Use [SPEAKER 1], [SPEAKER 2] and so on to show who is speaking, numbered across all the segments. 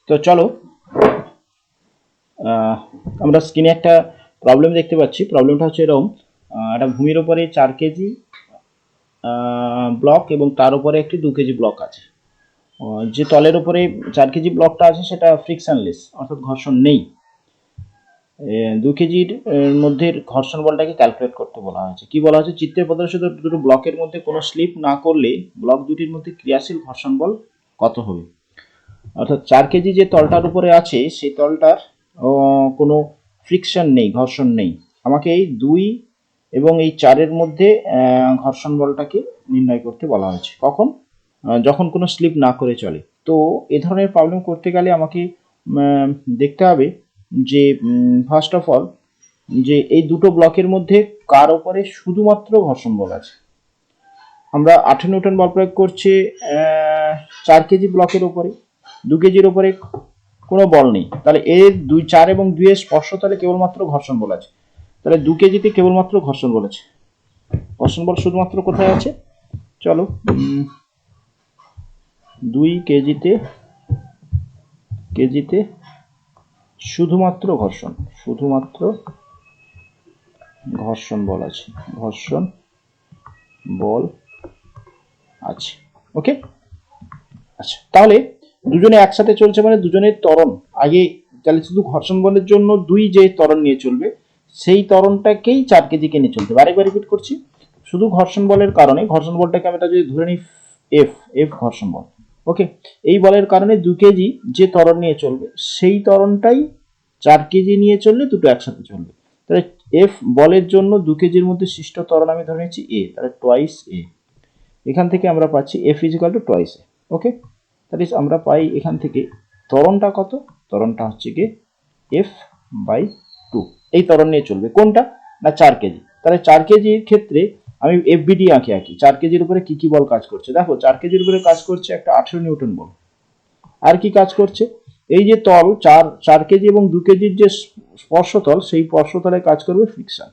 [SPEAKER 1] তো চলো আমরা স্ক্রিনে একটা প্রবলেম দেখতে পাচ্ছি। প্রবলেমটা হচ্ছে এরকম, একটা ভূমির উপরে 4 কেজি ব্লক এবং তার উপরে একটি 2 কেজি ব্লক আছে। যে তলের উপরে 4 কেজি ব্লকটা আছে সেটা ফ্রিকশনলেস, অর্থাৎ ঘর্ষণ নেই। 2 কেজির মধ্যে ঘর্ষণ বলটাকে ক্যালকুলেট করতে বলা হয়েছে। কি বলা হয়েছে, চিত্রে প্রদর্শিত দুটো ব্লকের মধ্যে কোনো স্লিপ না করলে ব্লক দুটির মধ্যে ক্রিয়াশীল ঘর্ষণ বল কত হবে। অর্থাৎ 4 কেজি যে তলটার উপরে আছে সেই তলটার কোনো ফ্রিকশন নেই, ঘর্ষণ নেই। আমাকে এই 2 এবং এই 4-এর মধ্যে ঘর্ষণ বলটাকে নির্ণয় করতে বলা হয়েছে। কখন? যখন কোনো স্লিপ না করে চলে। তো এ ধরনের প্রবলেম করতে গেলে আমাকে দেখতে হবে যে ফার্স্ট অফ অল যে এই দুটো ব্লকের মধ্যে কার ওপরে শুধুমাত্র ঘর্ষণ বল আছে। আমরা 18 নিউটন বল প্রয়োগ করছি 4 কেজি ব্লকের উপরে, 2 কেজির উপরে কোনো বল নেই। তাহলে এর 2, 4 এবং 2 এর স্পর্শতলে কেবলমাত্র ঘর্ষণ বল আছে। তাহলে 2 কেজিতে কেবলমাত্র ঘর্ষণ বল আছে। ঘর্ষণ বল শুধুমাত্র কোথায় আছে? চলো 2 কেজিতে শুধুমাত্র ঘর্ষণ বল আছে, ঘর্ষণ বল আছে। ওকে, আচ্ছা, তাহলে দুজনে একসাথে চলছে মানে দুজনের ত্বরণ আগে, তাহলে শুধু ঘর্ষণ বলের জন্য 2 যে ত্বরণ নিয়ে চলবে সেই ত্বরণটাকেই 4 কেজি কে নিয়ে চলবে। আরেকবার রিপিট করছি, শুধু ঘর্ষণ বলের কারণে, ঘর্ষণ বলটাকে আমি যদি ধরে নিই এফ ঘর্ষণ বল, ওকে, এই বলের কারণে 2 কেজি যে ত্বরণ নিয়ে চলবে সেই ত্বরণটাই 4 কেজি নিয়ে চললে দুটো একসাথে চলবে। তাহলে এফ বলের জন্য 2 কেজির মধ্যে সৃষ্ট ত্বরণ আমি ধরে নিচ্ছি এ, তাহলে টোয়াইস এ। এখান থেকে আমরা পাচ্ছি এফ ইজিক্যাল টু টোয়াইস এ। ওকে, তাহলে আমরা পাই এখান থেকে ত্বরণটা কত, ত্বরণটা হচ্ছে কি F/2। এই ত্বরণ নিয়ে চলবে কোনটা না 4 কেজি। তাহলে 4 কেজির ক্ষেত্রে আমি এফবিডি আঁকি 4 কেজির উপরে কি কি বল কাজ করছে। দেখো 4 কেজির উপরে কাজ করছে একটা 18 নিউটন বল। আর কি কাজ করছে, এই যে তল 4 কেজি এবং 2 কেজির যে স্পর্শতল সেই স্পর্শতলে কাজ করবে ফ্রিকশন।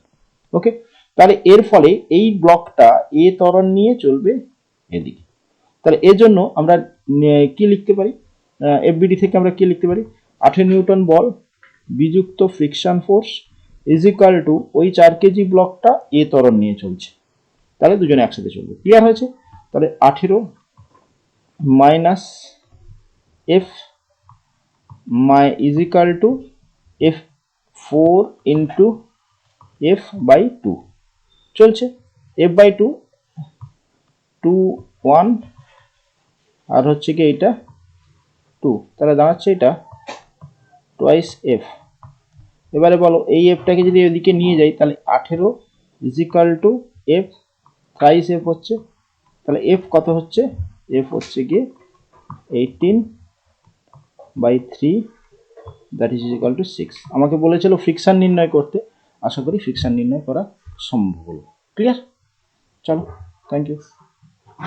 [SPEAKER 1] ওকে, তাহলে এর ফলে এই ব্লকটা এ ত্বরণ নিয়ে চলবে এদিকে। তাহলে এর জন্য আমরা কি লিখতে পারি, এফবিডি থেকে আমরা কি লিখতে পারি, 18 নিউটন বল বিযুক্ত friction force is equal to ওই 4 কেজি ব্লকটা এ ত্বরণ নিয়ে চলছে, তাহলে দুজনে একসাথে চলবে। ক্লিয়ার হয়েছে? তাহলে 18 minus F is equal two F4 into F/2 চলছে। F/2 2 1 আর হচ্ছে কি এটা 2, তাহলে দাঁড়াচ্ছে এটা টোয়াইস এফ। এবারে বলো এই এফটাকে যদি এদিকে নিয়ে যাই তাহলে 18 is equal two F thrice F হচ্ছে। তাহলে এফ কত হচ্ছে, এফ হচ্ছে গিয়ে 18/3, দ্যাট ইজ ইকুয়াল টু 6। আমাকে বলেছিল ফ্রিকশন নির্ণয় করতে, আশা করি ফ্রিকশন নির্ণয় করা সম্ভব হলো। ক্লিয়ার? চলো, থ্যাংক ইউ।